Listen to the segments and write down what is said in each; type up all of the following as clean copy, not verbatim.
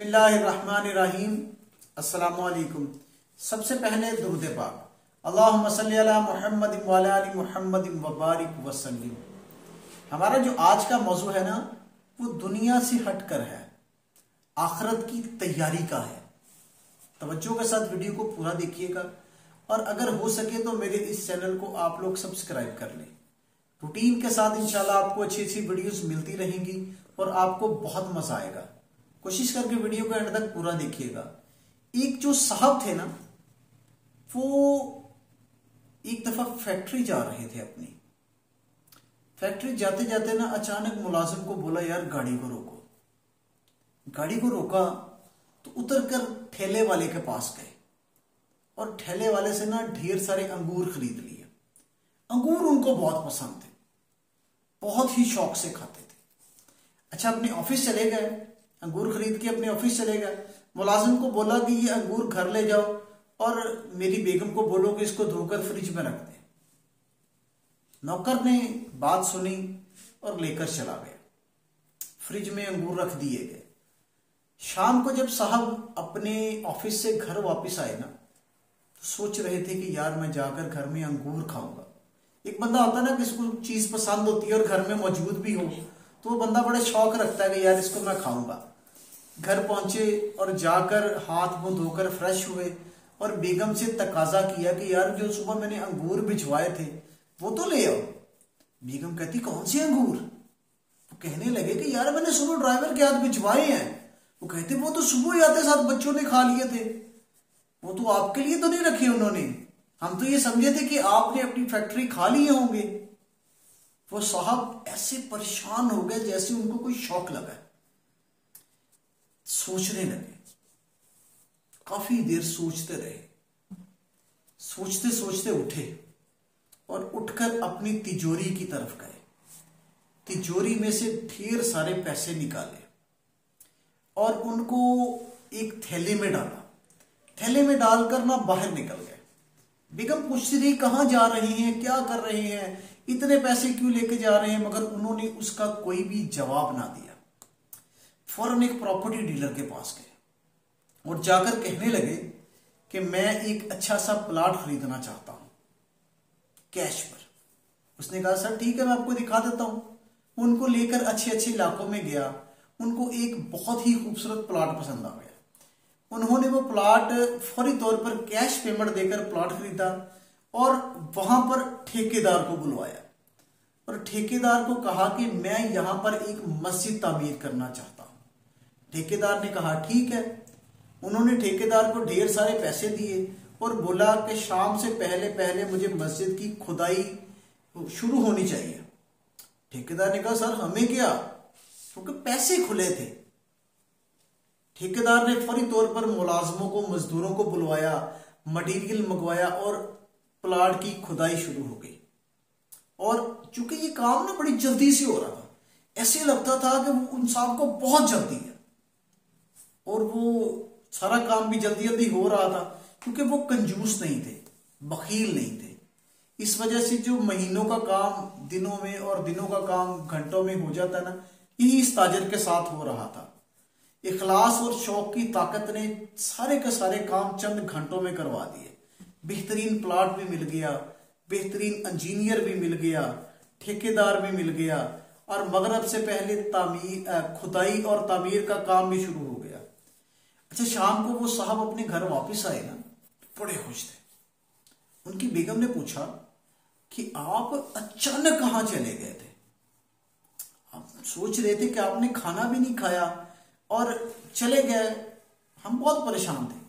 बिस्मिल्लाहिर्रहमानिर्रहीम। अस्सलामुअलैकुम। सबसे पहले दुरूद पाक, अल्लाहुम्मा सल्ली अला मुहम्मद व अला आलि मुहम्मद व बारिक वसल्लिम। हमारा जो आज का मौजू है ना, वो दुनिया से हटकर है, आखिरत की तैयारी का है। तवज्जो के साथ वीडियो को पूरा देखिएगा और अगर हो सके तो मेरे इस चैनल को आप लोग सब्सक्राइब कर लें। रूटीन के साथ इंशाल्लाह आपको अच्छी अच्छी वीडियोस मिलती रहेंगी और आपको बहुत मजा आएगा। कोशिश करके वीडियो को एंड तक पूरा देखिएगा। एक जो साहब थे ना, वो एक दफा फैक्ट्री जा रहे थे। अपनी फैक्ट्री जाते जाते ना अचानक मुलाजिम को बोला, यार गाड़ी को रोको। गाड़ी को रोका तो उतर कर ठेले वाले के पास गए और ठेले वाले से ना ढेर सारे अंगूर खरीद लिए। अंगूर उनको बहुत पसंद थे, बहुत ही शौक से खाते थे। अच्छा, अपने ऑफिस चले गए, अंगूर खरीद के अपने ऑफिस चले गए। मुलाजिम को बोला कि ये अंगूर घर ले जाओ और मेरी बेगम को बोलो कि इसको धोकर फ्रिज में रख दे। नौकर ने बात सुनी और लेकर चला गया। फ्रिज में अंगूर रख दिए गए। शाम को जब साहब अपने ऑफिस से घर वापस आए ना, तो सोच रहे थे कि यार मैं जाकर घर में अंगूर खाऊंगा। एक बंदा होता है ना, किसी को चीज पसंद होती है और घर में मौजूद भी हो तो वो बंदा बड़े शौक रखता है कि यार इसको मैं खाऊंगा। घर पहुंचे और जाकर हाथ मुंह धोकर फ्रेश हुए और बेगम से तकाजा किया कि यार जो सुबह मैंने अंगूर भिजवाए थे वो तो ले आओ। बेगम कहती, कौन से अंगूर? वो कहने लगे कि यार मैंने सुबह ड्राइवर के हाथ भिजवाए हैं। वो कहते, वो तो सुबह ही आते साथ बच्चों ने खा लिए थे, वो तो आपके लिए तो नहीं रखे उन्होंने, हम तो ये समझे थे कि आपने अपनी फैक्ट्री खा लिए होंगे। वो साहब ऐसे परेशान हो गए जैसे उनको कोई शौक लगा। सोचने लगे, काफी देर सोचते रहे। सोचते सोचते उठे और उठकर अपनी तिजोरी की तरफ गए। तिजोरी में से ढेर सारे पैसे निकाले और उनको एक थैले में डाला। थैले में डालकर ना बाहर निकल गए। बेगम पूछती रही, कहां जा रहे हैं, क्या कर रहे हैं, इतने पैसे क्यों लेके जा रहे हैं, मगर उन्होंने उसका कोई भी जवाब ना दिया। फौरन एक प्रॉपर्टी डीलर के पास गए और जाकर कहने लगे कि मैं एक अच्छा सा प्लॉट खरीदना चाहता हूं कैश पर। उसने कहा, सर ठीक है, मैं आपको दिखा देता हूं। उनको लेकर अच्छे अच्छे इलाकों में गया। उनको एक बहुत ही खूबसूरत प्लॉट पसंद आ गया। उन्होंने वो प्लॉट फौरी तौर पर कैश पेमेंट देकर प्लॉट खरीदा और वहां पर ठेकेदार को बुलवाया और ठेकेदार को कहा कि मैं यहां पर एक मस्जिद तामीर करना चाहता हूं। ठेकेदार ने कहा ठीक है। उन्होंने ठेकेदार को ढेर सारे पैसे दिए और बोला कि शाम से पहले पहले मुझे मस्जिद की खुदाई शुरू होनी चाहिए। ठेकेदार ने कहा, सर हमें क्या, क्योंकि पैसे खुले थे। ठेकेदार ने फौरी तौर पर मुलाजमों को, मजदूरों को बुलवाया, मटेरियल मंगवाया और प्लाट की खुदाई शुरू हो गई। और चूंकि ये काम ना बड़ी जल्दी से हो रहा था, ऐसे लगता था कि वो उन साहब को बहुत जल्दी है और वो सारा काम भी जल्दी जल्दी हो रहा था, क्योंकि वो कंजूस नहीं थे, बखील नहीं थे। इस वजह से जो महीनों का काम दिनों में और दिनों का काम घंटों में हो जाता ना, यही इस ताजर के साथ हो रहा था। इखलास और शौक की ताकत ने सारे के सारे काम चंद घंटों में करवा दिए। बेहतरीन प्लॉट भी मिल गया, बेहतरीन इंजीनियर भी मिल गया, ठेकेदार भी मिल गया और मगरब से पहले खुदाई और तामीर का काम भी शुरू हो गया। अच्छा, शाम को वो साहब अपने घर वापस आए ना, बड़े खुश थे। उनकी बेगम ने पूछा कि आप अचानक कहां चले गए थे? आप सोच रहे थे कि आपने खाना भी नहीं खाया और चले गए, हम बहुत परेशान थे।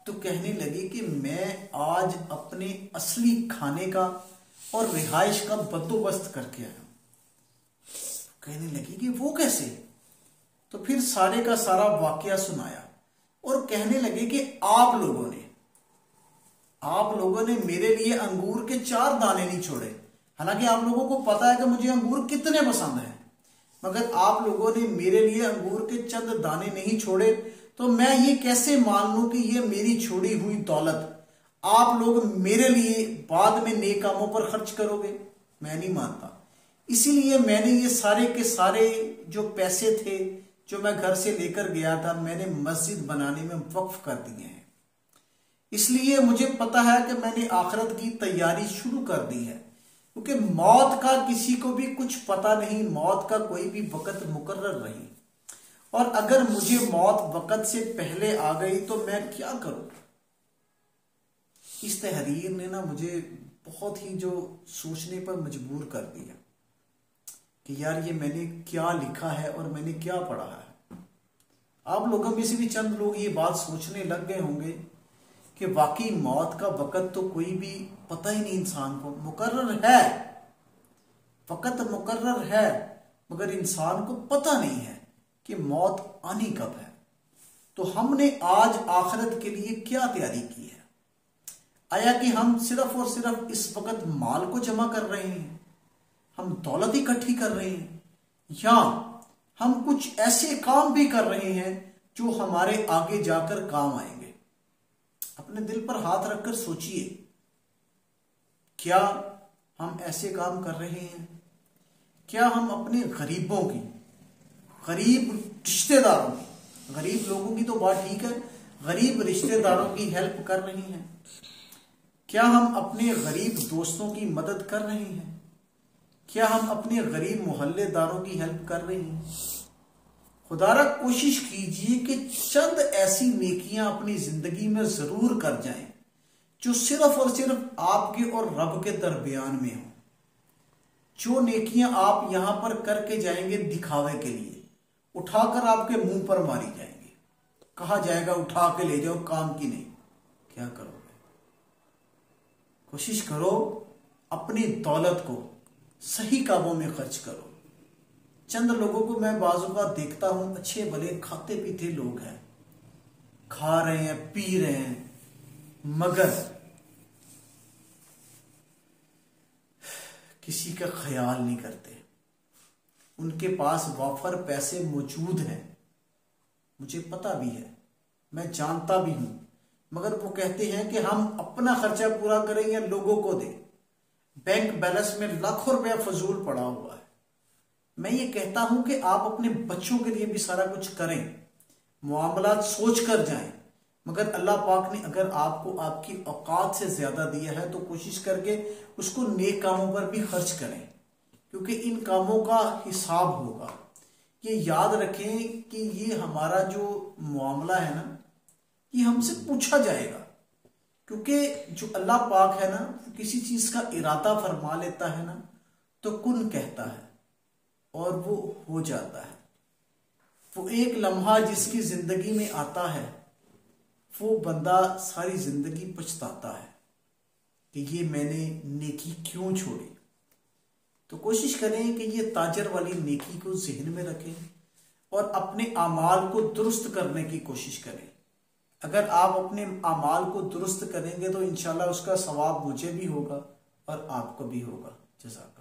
तो कहने लगे कि मैं आज अपने असली खाने का और रिहाइश का बंदोबस्त करके आया। कहने लगी कि वो कैसे? तो फिर सारे का सारा वाकया सुनाया और कहने लगे कि आप लोगों ने मेरे लिए अंगूर के 4 दाने नहीं छोड़े। हालांकि आप लोगों को पता है कि मुझे अंगूर कितने पसंद हैं, मगर आप लोगों ने मेरे लिए अंगूर के चंद दाने नहीं छोड़े। तो मैं ये कैसे मान लूं कि ये मेरी छोड़ी हुई दौलत आप लोग मेरे लिए बाद में नेक कामों पर खर्च करोगे? मैं नहीं मानता। इसीलिए मैंने ये सारे के सारे जो पैसे थे जो मैं घर से लेकर गया था मैंने मस्जिद बनाने में वक्फ कर दिए हैं। इसलिए मुझे पता है कि मैंने आखिरत की तैयारी शुरू कर दी है, क्योंकि मौत का किसी को भी कुछ पता नहीं, मौत का कोई भी वक्त मुकर्रर नहीं। और अगर मुझे मौत वक्त से पहले आ गई तो मैं क्या करूं। इस तहरीर ने ना मुझे बहुत ही जो सोचने पर मजबूर कर दिया कि यार ये मैंने क्या लिखा है और मैंने क्या पढ़ा है। आप लोगों में से भी चंद लोग ये बात सोचने लग गए होंगे कि वाकई मौत का वक्त तो कोई भी पता ही नहीं इंसान को, मुकर्रर है, वक्त मुकर्रर है, मगर इंसान को पता नहीं है कि मौत आनी कब है। तो हमने आज आखिरत के लिए क्या तैयारी की है? आया कि हम सिर्फ और सिर्फ इस वक्त माल को जमा कर रहे हैं, हम दौलत इकट्ठी कर रहे हैं, या हम कुछ ऐसे काम भी कर रहे हैं जो हमारे आगे जाकर काम आएंगे? अपने दिल पर हाथ रखकर सोचिए, क्या हम ऐसे काम कर रहे हैं? क्या हम अपने गरीबों की, गरीब रिश्तेदारों की, गरीब लोगों की तो बात ठीक है, गरीब रिश्तेदारों की हेल्प कर रहे हैं? क्या हम अपने गरीब दोस्तों की मदद कर रहे हैं? क्या हम अपने गरीब मोहल्लेदारों की हेल्प कर रहे हैं? खुदारा कोशिश कीजिए कि चंद ऐसी नेकियां अपनी जिंदगी में जरूर कर जाएं जो सिर्फ और सिर्फ आपके और रब के दरमियान में हो। जो नेकियां आप यहां पर करके जाएंगे दिखावे के लिए, उठाकर आपके मुंह पर मारी जाएंगी, कहा जाएगा उठा के ले जाओ, काम की नहीं, क्या करोगे? कोशिश करो अपनी दौलत को सही कामों में खर्च करो। चंद लोगों को मैं बाजू का देखता हूं, अच्छे भले खाते पीते लोग हैं, खा रहे हैं, पी रहे हैं, मगर किसी का ख्याल नहीं करते। उनके पास वाफर पैसे मौजूद हैं, मुझे पता भी है, मैं जानता भी हूं, मगर वो कहते हैं कि हम अपना खर्चा पूरा करें या लोगों को दें। बैंक बैलेंस में लाखों रुपया फजूल पड़ा हुआ है। मैं ये कहता हूं कि आप अपने बच्चों के लिए भी सारा कुछ करें, मामला सोच कर जाएं, मगर अल्लाह पाक ने अगर आपको आपकी औकात से ज्यादा दिया है तो कोशिश करके उसको नेक कामों पर भी खर्च करें, क्योंकि इन कामों का हिसाब होगा। ये याद रखें कि ये हमारा जो मामला है ना, ये हमसे पूछा जाएगा, क्योंकि जो अल्लाह पाक है ना, किसी चीज का इरादा फरमा लेता है ना तो कुन कहता है और वो हो जाता है। वो एक लम्हा जिसकी जिंदगी में आता है, वो बंदा सारी जिंदगी पछताता है कि ये मैंने नेकी क्यों छोड़ी। तो कोशिश करें कि ये ताजर वाली नेकी को जहन में रखें और अपने अमाल को दुरुस्त करने की कोशिश करें। अगर आप अपने अमाल को दुरुस्त करेंगे तो इंशाल्लाह उसका सवाब मुझे भी होगा और आपको भी होगा। जज़ाक।